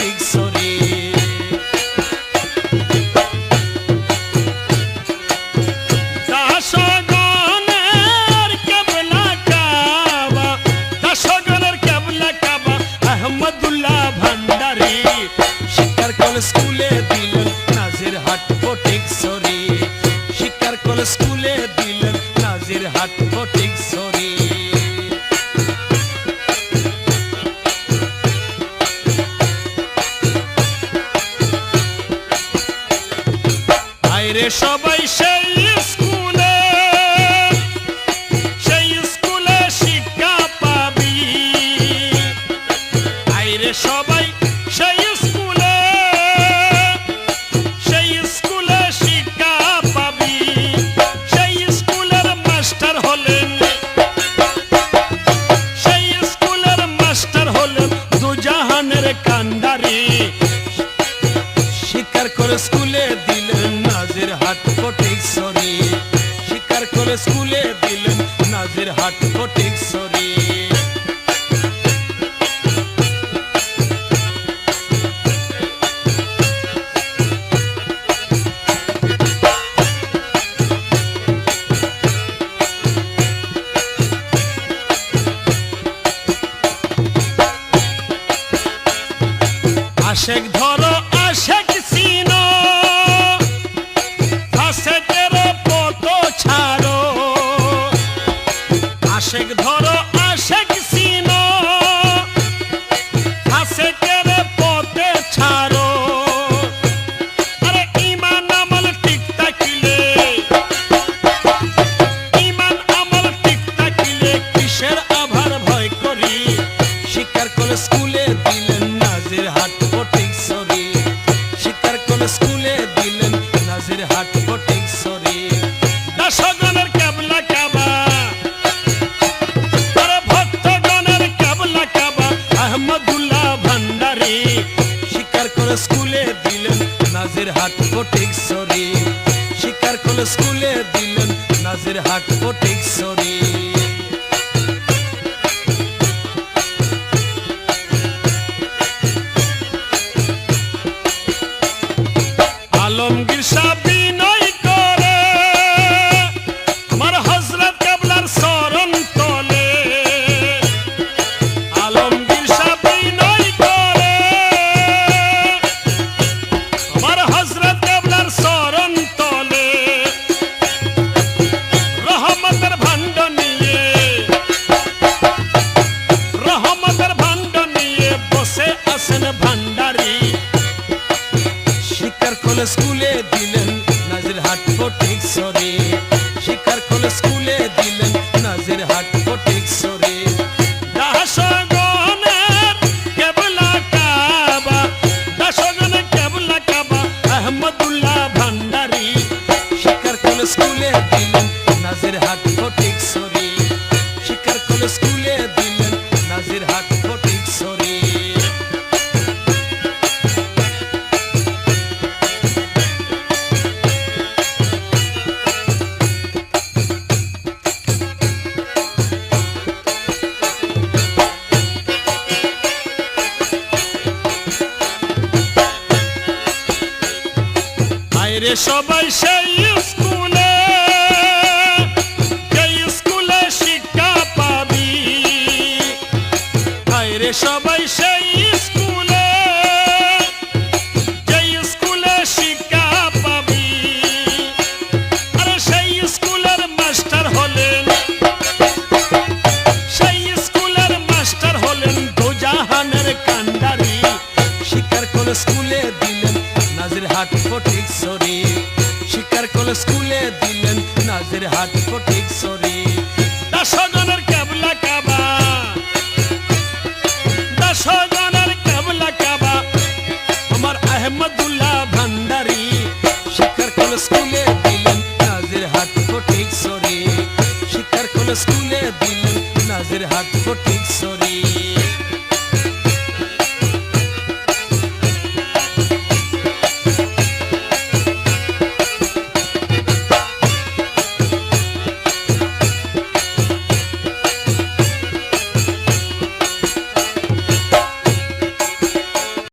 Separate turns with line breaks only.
Phatik sorry. দাশগণের কেবলা কাবা, দাশগণের কেবলা কাবা আহমদুল্লাহ ভান্ডারী। শিক্ষার কল স্কুলে দিলেন নাজিরহাট ফটিক সরি। শিক্ষার কল স্কুলে দিলেন নাজিরহাট ফটিক সরি। আইরে সবাই সেই স্কুলে, সেই স্কুলে শিক্ষা পাবি। আইরে সবাই সেই স্কুলে, সেই স্কুলে শিক্ষা পাবি। সেই স্কুলের মাস্টার হলেন, সেই স্কুলের মাস্টার হলেন দুজাহানের কান্ডারি। শিক্ষার করে স্কুলে দিলেন নাজিরহাট ফটিক সরি। শিক্ষার করে স্কুলে দিলেন নাজিরহাট ফটিক সরি। আশেক ধরো আশেক চিনো, আশেকের পথ ছাড়ো। আশেক ধরো আশেক চিনো, আশেকের পথে ছাড়ো। আরে ইমান আমল ঠিক থাকিলে, ইমান আমল ঠিক থাকিলে কিসের আভার ভয় করি। শিক্ষার কল স্কুলে দিলেন নাজিরহাট ফটিক সরি। শিক্ষার কল স্কুলে দিলেন নাজিরহাট ফটিক সরি। দাশগণের কেবলা কাবা, আরে ভক্তগণের কেবলা কাবা আহমদুল্লাহ ভান্ডারী। শিক্ষার কল স্কুলে দিলেন নাজিরহাট ফটিক সরি। শিক্ষার কল স্কুলে দিলেন নাজিরহাট ফটিক সরি। আলমগীর শাহ বিনয় করে আমার হযরত কেবলার চরণ তলে। আলমগীর শাহ বিনয় করে আমার হযরত কেবলার চরণ তলে। রহমতের ভান্ড নিয়ে, রহমতের ভান্ড নিয়ে বসে আছেন ভান্ডারী। শিক্ষার কল স্কুলে দিলেন নাজিরহাট ফটিক সরি। শিক্ষার কল স্কুলে দিলেন নাজিরহাট ফটিক সরি। দাশগণের কেবলা কাবা, দাশগণের কেবলা কাবা আহমদুল্লাহ ভান্ডারী। শিক্ষার কল স্কুলে দিলেন নাজিরহাট ফটিক সরি। শিক্ষার কল স্কুলে দিলেন নাজিরহাট ফটিক সরি। আইরে সবাই সেই স্কুলে, সেই স্কুলে শিক্ষা পাবি। আইরে সবাই সেই স্কুলে, সেই স্কুলে শিক্ষা পাবি। আরে সেই স্কুলের মাস্টার হলেন, সেই স্কুলের মাস্টার হলেন দুজাহানের কান্ডারি। শিক্ষার কল স্কুলে দিলেন নাজিরহাট ফটিক সরি। শিক্ষার কল স্কুলে দিলেন নাজিরহাট ফটিক সরি। দাশগণের কেবলা কাবা, দাশগণের কেবলা কাবা আমার আহমদুল্লাহ ভান্ডারী। শিক্ষার কল স্কুলে